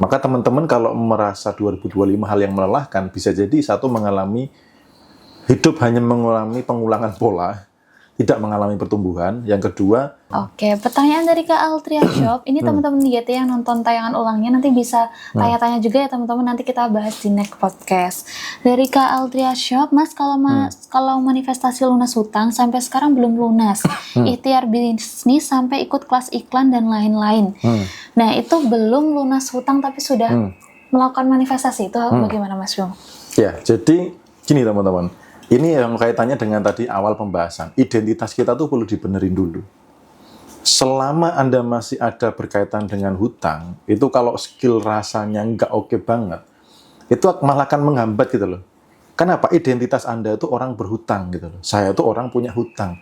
Maka teman-teman kalau merasa 2025 hal yang melelahkan, bisa jadi satu mengalami hidup hanya mengalami pengulangan pola, tidak mengalami pertumbuhan. Yang kedua, Oke, pertanyaan dari Kak Altria Shop. Ini teman-teman YT yang nonton tayangan ulangnya nanti bisa tanya-tanya juga ya teman-teman. Nanti kita bahas di next podcast. Dari Kak Altria Shop, Mas kalau manifestasi lunas hutang sampai sekarang belum lunas. Ikhtiar bisnis sampai ikut kelas iklan dan lain-lain. Nah, itu belum lunas hutang tapi sudah melakukan manifestasi. Itu bagaimana Mas Bung? ya, jadi gini teman-teman. Ini yang kaitannya dengan tadi awal pembahasan. Identitas kita tuh perlu dibenerin dulu. Selama Anda masih ada berkaitan dengan hutang, itu kalau skill rasanya nggak oke banget, itu malah akan menghambat gitu loh. Kenapa? Identitas Anda itu orang berhutang gitu loh. Saya tuh orang punya hutang.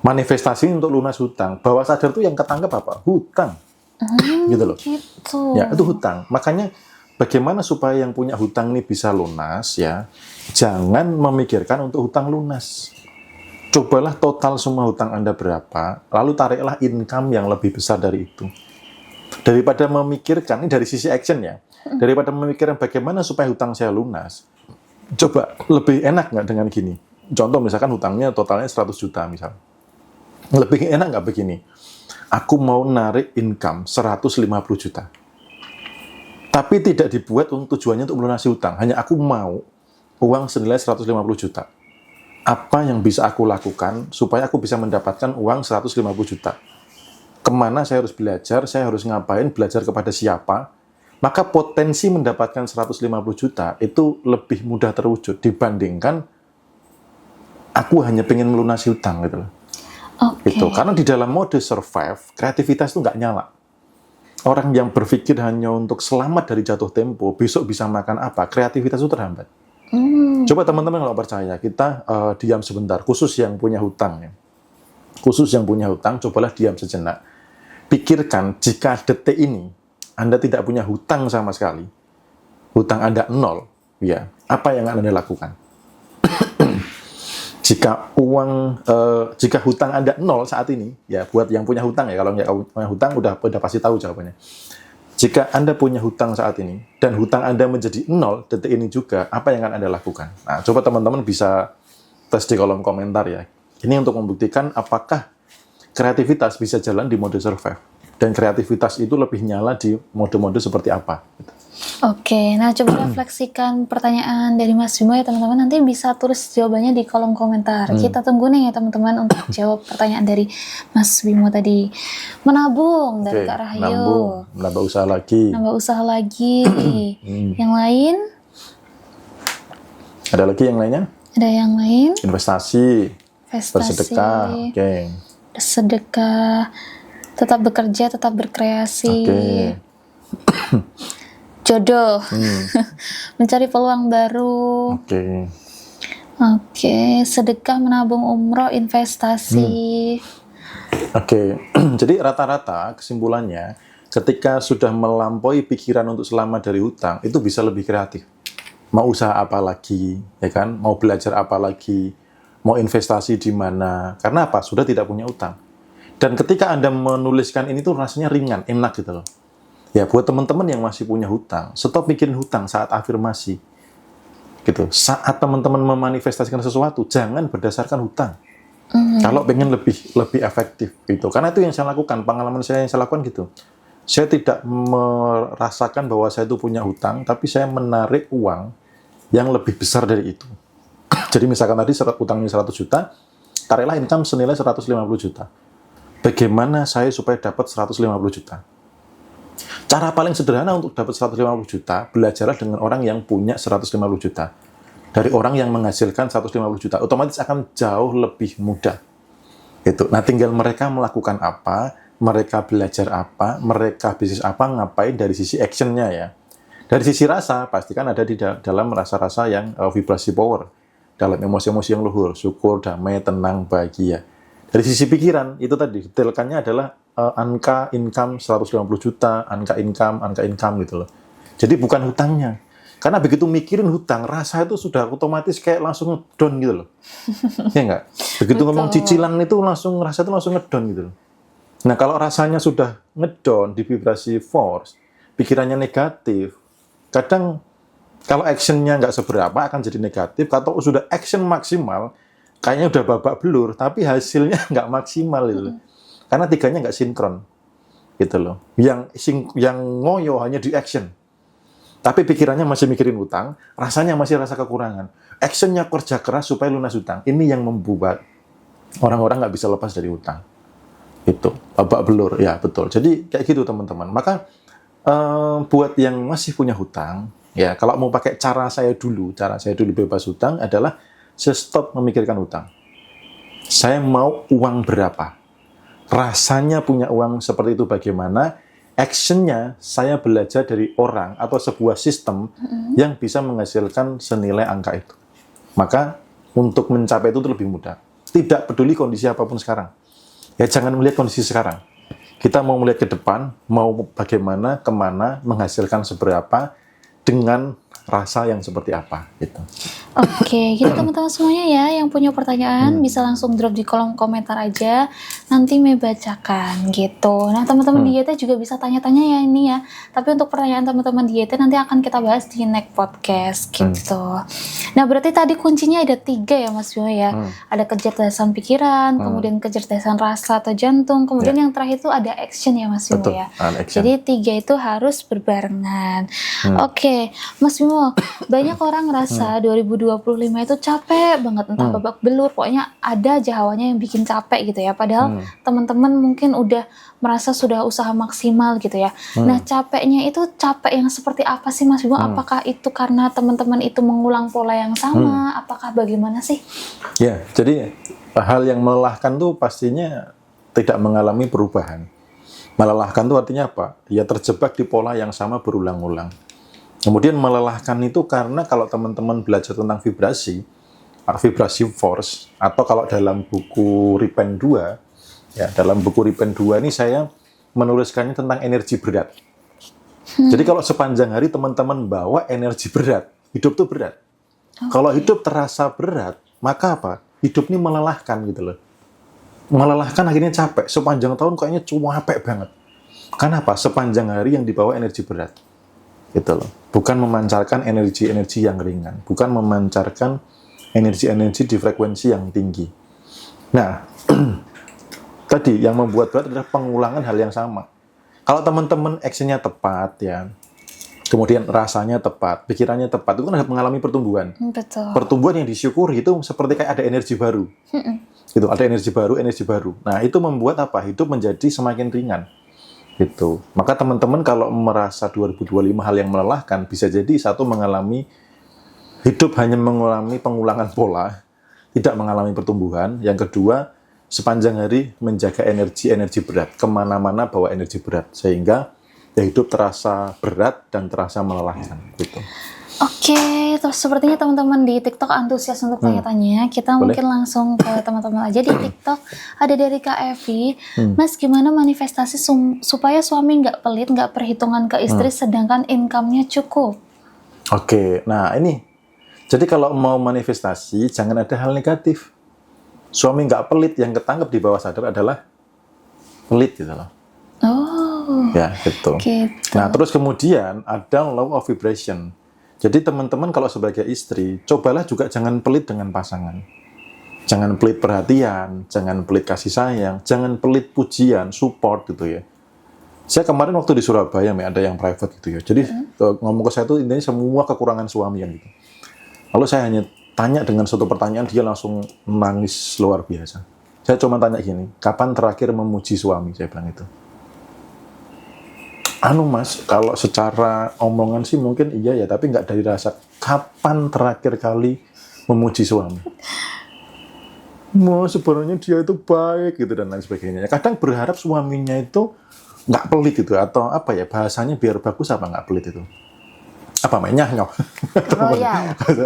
Manifestasi untuk lunas hutang. Bawah sadar tuh yang ketangkep apa? Hutang. Gitu loh. Gitu. Ya, itu hutang. Makanya bagaimana supaya yang punya hutang ini bisa lunas ya? Jangan memikirkan untuk hutang lunas. Cobalah total semua hutang Anda berapa, lalu tariklah income yang lebih besar dari itu. Daripada memikirkan, ini dari sisi action ya, daripada memikirkan bagaimana supaya hutang saya lunas, coba lebih enak nggak dengan gini? Contoh misalkan hutangnya totalnya 100 juta misal. Lebih enak nggak begini? Aku mau narik income 150 juta. Tapi tidak dibuat untuk tujuannya untuk melunasi hutang. Hanya aku mau uang senilai 150 juta. Apa yang bisa aku lakukan supaya aku bisa mendapatkan uang 150 juta? Kemana saya harus belajar? Saya harus ngapain? Belajar kepada siapa? Maka potensi mendapatkan 150 juta itu lebih mudah terwujud dibandingkan aku hanya pengen melunasi hutang gitu loh. Itu karena di dalam mode survive, kreativitas itu nggak nyala. Orang yang berpikir hanya untuk selamat dari jatuh tempo, besok bisa makan apa, kreativitas itu terhambat. Coba teman-teman kalau percaya, kita diam sebentar, khusus yang punya hutang ya. Khusus yang punya hutang, cobalah diam sejenak. Pikirkan, jika detik ini Anda tidak punya hutang sama sekali, hutang Anda 0, ya, apa yang Anda lakukan? Jika hutang Anda 0 saat ini, ya buat yang punya hutang ya, kalau nggak punya hutang udah pasti tahu jawabannya. Jika Anda punya hutang saat ini, dan hutang Anda menjadi 0 detik ini juga, apa yang akan Anda lakukan? Nah, coba teman-teman bisa tes di kolom komentar ya. Ini untuk membuktikan apakah kreativitas bisa jalan di mode survive. Dan kreativitas itu lebih nyala di mode-mode seperti apa. Oke, nah coba refleksikan pertanyaan dari Mas Bimo ya teman-teman. Nanti bisa tulis jawabannya di kolom komentar. Kita tunggu nih ya teman-teman untuk jawab pertanyaan dari Mas Bimo tadi. Menabung dari Kak Rahayu. Menambah usaha lagi. Nambah usaha lagi. Yang lain? Ada lagi yang lainnya? Ada yang lain? Investasi. Bersedekah. Sedekah. Tetap bekerja, tetap berkreasi. Jodoh. Mencari peluang baru. Oke, sedekah, menabung umroh, investasi. Jadi rata-rata kesimpulannya, ketika sudah melampaui pikiran untuk selamat dari hutang, itu bisa lebih kreatif. Mau usaha apa lagi, ya kan? Mau belajar apa lagi, mau investasi di mana? Karena apa? Sudah tidak punya hutang. Dan ketika Anda menuliskan ini tuh rasanya ringan, enak gitu loh. Ya buat teman-teman yang masih punya hutang, stop mikirin hutang saat afirmasi. Gitu. Saat teman-teman memanifestasikan sesuatu, jangan berdasarkan hutang. Kalau pengen lebih efektif gitu. Karena itu yang saya lakukan, pengalaman saya yang saya lakukan gitu. Saya tidak merasakan bahwa saya itu punya hutang, tapi saya menarik uang yang lebih besar dari itu. Jadi misalkan tadi hutangnya 100 juta, tariklah income senilai 150 juta. Bagaimana saya supaya dapat 150 juta? Cara paling sederhana untuk dapat 150 juta, belajarlah dengan orang yang punya 150 juta. Dari orang yang menghasilkan 150 juta, otomatis akan jauh lebih mudah. Itu. Nah, tinggal mereka melakukan apa, mereka belajar apa, mereka bisnis apa, ngapain dari sisi actionnya ya. Dari sisi rasa, pastikan ada di dalam rasa-rasa yang vibrasi power. Dalam emosi-emosi yang luhur, syukur, damai, tenang, bahagia. Dari sisi pikiran, itu tadi, detailkannya adalah angka income 150 juta, angka income gitu loh. Jadi bukan hutangnya. Karena begitu mikirin hutang, rasa itu sudah otomatis kayak langsung ngedon gitu loh. Ya enggak? Begitu ngomong cicilan itu rasa itu langsung ngedon gitu loh. Nah kalau rasanya sudah ngedon di vibrasi force, pikirannya negatif, kadang kalau actionnya nggak seberapa akan jadi negatif. Kalau sudah action maksimal, kayaknya udah babak belur, tapi hasilnya nggak maksimal gitu. Karena tiganya nggak sinkron, gitu loh. Yang ngoyo hanya di action, tapi pikirannya masih mikirin utang, rasanya masih rasa kekurangan. Actionnya kerja keras supaya lunas utang. Ini yang membuat orang-orang nggak bisa lepas dari utang. Itu babak belur, ya betul. Jadi kayak gitu teman-teman. Maka buat yang masih punya hutang, ya kalau mau pakai cara saya dulu bebas hutang adalah saya stop memikirkan hutang. Saya mau uang berapa? Rasanya punya uang seperti itu bagaimana? Actionnya saya belajar dari orang atau sebuah sistem yang bisa menghasilkan senilai angka itu. Maka untuk mencapai itu lebih mudah. Tidak peduli kondisi apapun sekarang. Ya jangan melihat kondisi sekarang. Kita mau melihat ke depan, mau bagaimana, kemana, menghasilkan seberapa, dengan rasa yang seperti apa gitu. Oke, gitu teman-teman semuanya ya yang punya pertanyaan bisa langsung drop di kolom komentar aja, nanti Mei bacakan gitu. Nah teman-teman di YT juga bisa tanya-tanya ya ini ya, tapi untuk pertanyaan teman-teman di YT nanti akan kita bahas di next podcast gitu. Nah berarti tadi kuncinya ada 3 ya Mas Bimo ya, ada kecerdasan pikiran, kemudian kecerdasan rasa atau jantung, kemudian yang terakhir itu ada action ya Mas Bimo ya. Jadi 3 itu harus berbarengan. Oke, Mas Bimo, banyak orang ngerasa 2025 itu capek banget, entah babak belur, pokoknya ada aja hawanya yang bikin capek gitu ya. Padahal teman-teman mungkin udah merasa sudah usaha maksimal gitu ya. Nah capeknya itu capek yang seperti apa sih Mas Bimo? Apakah itu karena teman-teman itu mengulang pola yang sama? Apakah bagaimana sih? Ya, jadi hal yang melelahkan tuh pastinya tidak mengalami perubahan. Melelahkan tuh artinya apa? Ya terjebak di pola yang sama berulang-ulang. Kemudian melelahkan itu karena kalau teman-teman belajar tentang vibrasi force, atau kalau dalam buku Repent 2, ya dalam buku Repent 2 ini saya menuliskannya tentang energi berat. Jadi kalau sepanjang hari teman-teman bawa energi berat, hidup tuh berat. Kalau hidup terasa berat, maka apa? Hidup ini melelahkan gitu loh. Melelahkan akhirnya capek. Sepanjang tahun kayaknya capek banget. Kenapa? Sepanjang hari yang dibawa energi berat. Gitu loh. Bukan memancarkan energi-energi yang ringan, bukan memancarkan energi-energi di frekuensi yang tinggi. Nah, tadi yang membuat berat adalah pengulangan hal yang sama. Kalau teman-teman actionnya tepat ya, kemudian rasanya tepat, pikirannya tepat, itu kan ada mengalami pertumbuhan. Betul. Pertumbuhan yang disyukuri itu seperti kayak ada energi baru. Gitu, ada energi baru. Nah, itu membuat apa? Hidup menjadi semakin ringan. Gitu. Maka teman-teman kalau merasa 2025 hal yang melelahkan, bisa jadi satu mengalami hidup hanya mengalami pengulangan pola, tidak mengalami pertumbuhan. Yang kedua, sepanjang hari menjaga energi berat, kemana-mana bawa energi berat, sehingga ya hidup terasa berat dan terasa melelahkan. Gitu. Oke, terus sepertinya teman-teman di TikTok antusias untuk tanya-tanya. Kita mungkin langsung ke teman-teman aja di TikTok. Ada dari Kak Evi, Mas gimana manifestasi supaya suami nggak pelit, nggak perhitungan ke istri sedangkan income-nya cukup? Oke, nah ini. Jadi kalau mau manifestasi, jangan ada hal negatif. Suami nggak pelit, yang ketangkep di bawah sadar adalah pelit gitu loh. Oh. Ya, gitu. Nah, terus kemudian ada law of vibration. Jadi teman-teman kalau sebagai istri, cobalah juga jangan pelit dengan pasangan. Jangan pelit perhatian, jangan pelit kasih sayang, jangan pelit pujian, support gitu ya. Saya kemarin waktu di Surabaya, ada yang private gitu ya. Jadi ngomong ke saya itu intinya semua kekurangan suami yang gitu. Lalu saya hanya tanya dengan suatu pertanyaan, dia langsung nangis luar biasa. Saya cuma tanya gini, kapan terakhir memuji suami? Saya bilang itu. Mas, kalau secara omongan sih mungkin iya ya, tapi nggak dari rasa. Kapan terakhir kali memuji suami? Sebenarnya dia itu baik gitu dan lain sebagainya. Kadang berharap suaminya itu nggak pelit gitu, atau apa ya bahasanya biar bagus apa nggak pelit itu? Apa mainnya?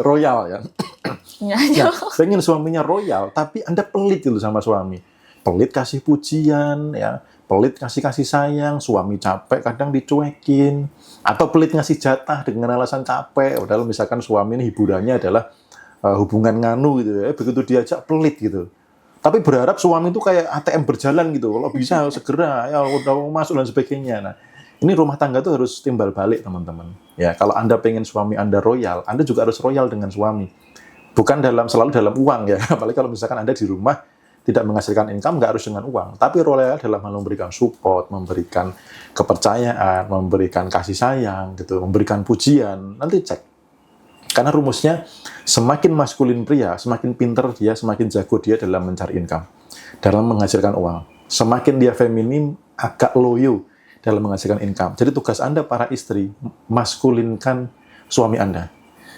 Royal ya. Nah, pengen suaminya royal, tapi Anda pelit gitu sama suami. Pelit kasih pujian ya. Pelit kasih sayang, suami capek kadang dicuekin, atau pelit ngasih jatah dengan alasan capek, padahal misalkan suami ini hiburannya adalah hubungan nganu gitu ya, begitu diajak pelit gitu. Tapi berharap suami itu kayak ATM berjalan gitu, kalau bisa segera ya udah masuk dan sebagainya. Nah, Ini rumah tangga tuh harus timbal balik, teman-teman. Ya, kalau Anda pengen suami Anda royal, Anda juga harus royal dengan suami. Bukan selalu dalam uang ya. Apalagi kalau misalkan Anda di rumah tidak menghasilkan income, nggak harus dengan uang. Tapi royal dalam hal memberikan support, memberikan kepercayaan, memberikan kasih sayang, gitu, memberikan pujian. Nanti cek. Karena rumusnya, semakin maskulin pria, semakin pinter dia, semakin jago dia dalam mencari income, dalam menghasilkan uang. Semakin dia feminim, agak loyo dalam menghasilkan income. Jadi tugas Anda para istri, maskulinkan suami Anda.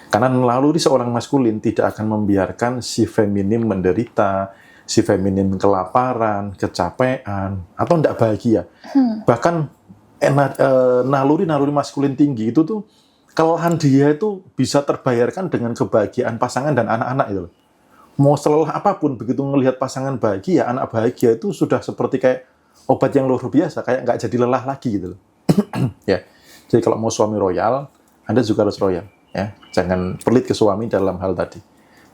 Karena naluri seorang maskulin tidak akan membiarkan si feminim menderita, si feminim kelaparan, kecapean, atau tidak bahagia. Bahkan naluri-naluri maskulin tinggi itu tuh, kelelahan dia itu bisa terbayarkan dengan kebahagiaan pasangan dan anak-anak itu. Mau selelah apapun, begitu melihat pasangan bahagia, anak bahagia itu sudah seperti kayak obat yang luar biasa, kayak nggak jadi lelah lagi gitu loh. Ya. Jadi kalau mau suami royal, Anda juga harus royal. Ya. Jangan pelit ke suami dalam hal tadi.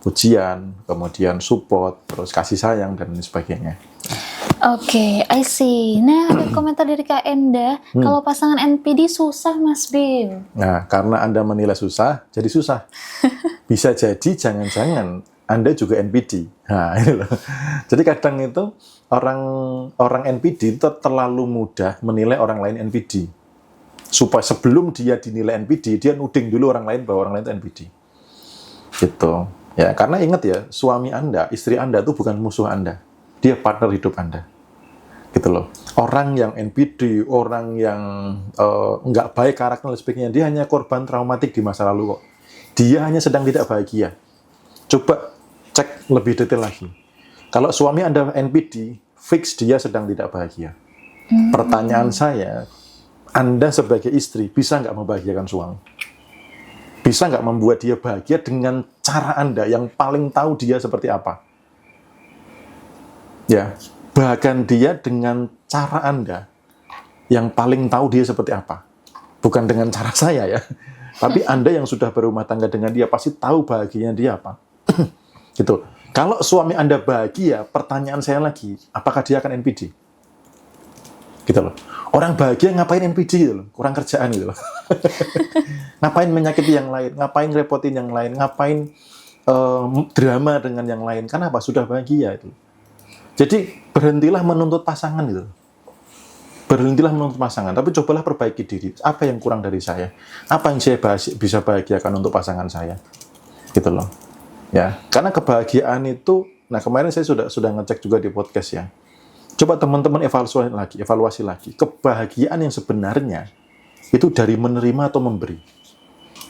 Pujian, kemudian support, terus kasih sayang, dan sebagainya. Oke, I see. Nah, ada komentar dari Kak Enda, kalau pasangan NPD susah, Mas Bim. Nah, karena Anda menilai susah, jadi susah. Bisa jadi jangan-jangan Anda juga NPD. Nah, ini loh. Jadi kadang itu orang NPD itu terlalu mudah menilai orang lain NPD. Supaya sebelum dia dinilai NPD, dia nuding dulu orang lain bahwa orang lain itu NPD. Gitu. Ya, karena ingat ya, suami Anda, istri Anda itu bukan musuh Anda. Dia partner hidup Anda. Gitu loh. Orang yang NPD, orang yang nggak baik karakter dan sebagainya, dia hanya korban traumatik di masa lalu kok. Dia hanya sedang tidak bahagia. Coba cek lebih detail lagi. Kalau suami Anda NPD, fix dia sedang tidak bahagia. Pertanyaan saya, Anda sebagai istri bisa nggak membahagiakan suami? Bisa nggak membuat dia bahagia dengan cara Anda yang paling tahu dia seperti apa? Ya, bahkan dia dengan cara Anda yang paling tahu dia seperti apa. Bukan dengan cara saya ya. Tapi Anda yang sudah berumah tangga dengan dia pasti tahu bahagianya dia apa. Gitu. Kalau suami Anda bahagia, pertanyaan saya lagi, apakah dia akan NPD? Gitu loh. Orang bahagia ngapain NPD gitu loh. Kurang kerjaan gitu loh. Ngapain menyakiti yang lain, ngapain repotin yang lain, ngapain drama dengan yang lain. Kenapa? Sudah bahagia itu. Jadi berhentilah menuntut pasangan gitu. Berhentilah menuntut pasangan, tapi cobalah perbaiki diri. Apa yang kurang dari saya? Apa yang saya bisa bahagiakan untuk pasangan saya? Gitu loh. Ya, karena kebahagiaan itu, nah kemarin saya sudah ngecek juga di podcast ya. Coba teman-teman evaluasi lagi. Kebahagiaan yang sebenarnya itu dari menerima atau memberi.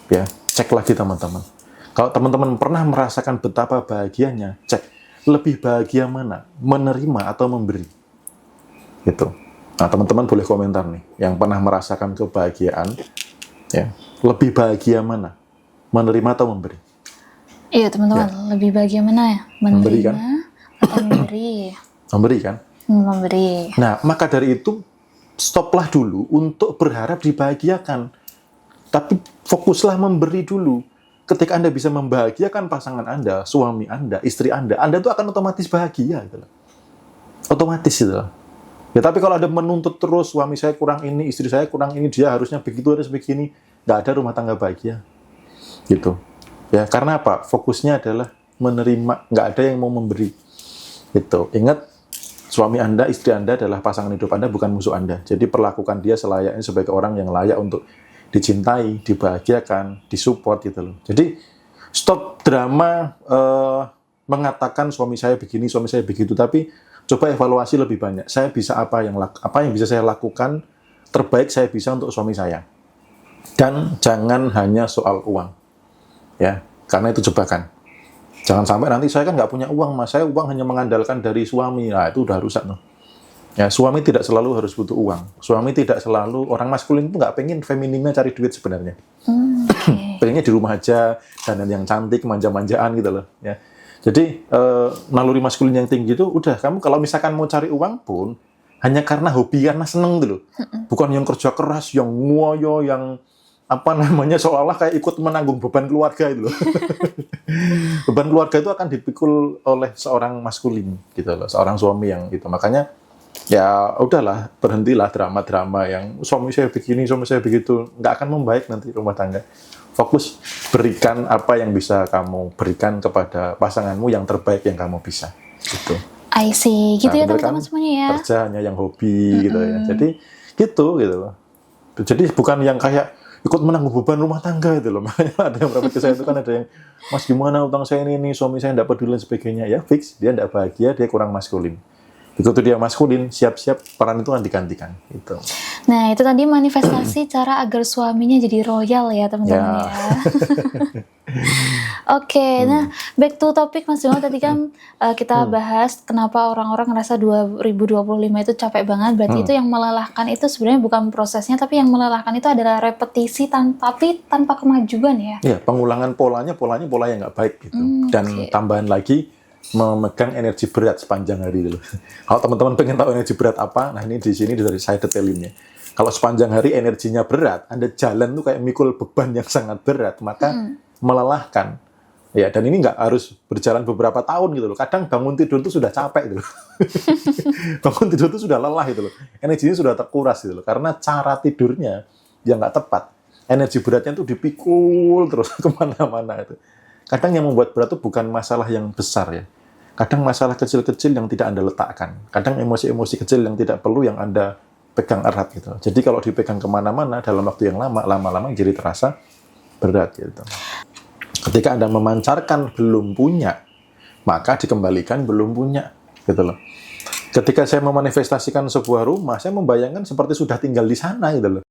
Ya, cek lagi teman-teman. Kalau teman-teman pernah merasakan betapa bahagianya, cek. Lebih bahagia mana? Menerima atau memberi? Gitu. Nah, teman-teman boleh komentar nih, yang pernah merasakan kebahagiaan, ya, lebih bahagia mana? Menerima atau memberi? Iya, teman-teman, Ya. lebih bahagia mana ya? Memberi, kan? Atau memberi? Memberi kan? Memberi. Nah, maka dari itu, stoplah dulu untuk berharap dibahagiakan. Tapi fokuslah memberi dulu. Ketika Anda bisa membahagiakan pasangan Anda, suami Anda, istri Anda itu akan otomatis bahagia. Gitu. Otomatis gitu. Ya, tapi kalau Anda menuntut terus, suami saya kurang ini, istri saya kurang ini, dia harusnya begitu, harus begini, nggak ada rumah tangga bahagia. Gitu. Ya, karena apa? Fokusnya adalah menerima, nggak ada yang mau memberi. Gitu. Ingat, suami Anda, istri Anda adalah pasangan hidup Anda, bukan musuh Anda. Jadi perlakukan dia selayaknya sebagai orang yang layak untuk dicintai, dibahagiakan, disupport gitu loh. Jadi stop drama mengatakan suami saya begini, suami saya begitu, tapi coba evaluasi lebih banyak. Saya bisa apa yang bisa saya lakukan terbaik saya bisa untuk suami saya. Dan jangan hanya soal uang. Ya, karena itu jebakan. Jangan sampai nanti saya kan nggak punya uang, Mas. Saya uang hanya mengandalkan dari suami. Nah, itu udah rusak tuh. Ya, suami tidak selalu harus butuh uang. Suami tidak selalu, orang maskulin itu nggak pengen feminimnya cari duit sebenarnya. Okay. Pengennya di rumah aja, dandan yang cantik, manja-manjaan gitu loh. Ya. Jadi, naluri maskulin yang tinggi itu, udah, kamu kalau misalkan mau cari uang pun, hanya karena hobi, karena seneng gitu loh. Bukan yang kerja keras, yang ngoyo, yang seolah-olah kayak ikut menanggung beban keluarga itu loh. Beban keluarga itu akan dipikul oleh seorang maskulin gitu loh, seorang suami yang gitu. Makanya ya udahlah, berhentilah drama-drama yang suami saya begini, suami saya begitu, nggak akan membaik nanti rumah tangga. Fokus berikan apa yang bisa kamu berikan kepada pasanganmu yang terbaik yang kamu bisa. Gitu. I see, gitu ya bener teman-teman semuanya ya. Kerja hanya yang hobi gitu ya. Jadi gitu loh. Jadi bukan yang kayak ikut menanggung beban rumah tangga itu loh. Makanya ada yang berapa ke saya itu kan ada yang, Mas gimana utang saya ini, suami saya tidak peduli dan sebagainya. Ya fix, dia tidak bahagia, dia kurang maskulin. Begitu dia maskulin, siap-siap peran itu akan digantikan. Gitu. Nah, itu tadi manifestasi cara agar suaminya jadi royal ya teman-teman ya. Oke, nah back to topik Mas Donald tadi kan kita bahas kenapa orang-orang ngerasa 2025 itu capek banget. Berarti itu yang melelahkan itu sebenarnya bukan prosesnya, tapi yang melelahkan itu adalah repetisi tapi tanpa kemajuan ya. Iya, pengulangan polanya pola yang nggak baik gitu. Dan tambahan lagi memegang energi berat sepanjang hari dulu. Kalau teman-teman pengen tahu energi berat apa, nah ini di sini dari saya detailinnya. Kalau sepanjang hari energinya berat, Anda jalan tuh kayak mikul beban yang sangat berat, maka melelahkan. Ya, dan ini nggak harus berjalan beberapa tahun gitu loh. Kadang bangun tidur itu sudah capek gitu loh. Bangun tidur itu sudah lelah gitu loh. Energinya sudah terkuras gitu loh. Karena cara tidurnya yang nggak tepat. Energi beratnya tuh dipikul terus kemana-mana itu. Kadang yang membuat berat itu bukan masalah yang besar ya. Kadang masalah kecil-kecil yang tidak Anda letakkan. Kadang emosi-emosi kecil yang tidak perlu yang Anda pegang erat gitu. Jadi kalau dipegang kemana-mana dalam waktu yang lama-lama jadi terasa berat gitu. Ketika Anda memancarkan belum punya, maka dikembalikan belum punya gitu loh. Ketika saya memanifestasikan sebuah rumah, saya membayangkan seperti sudah tinggal di sana gitu loh.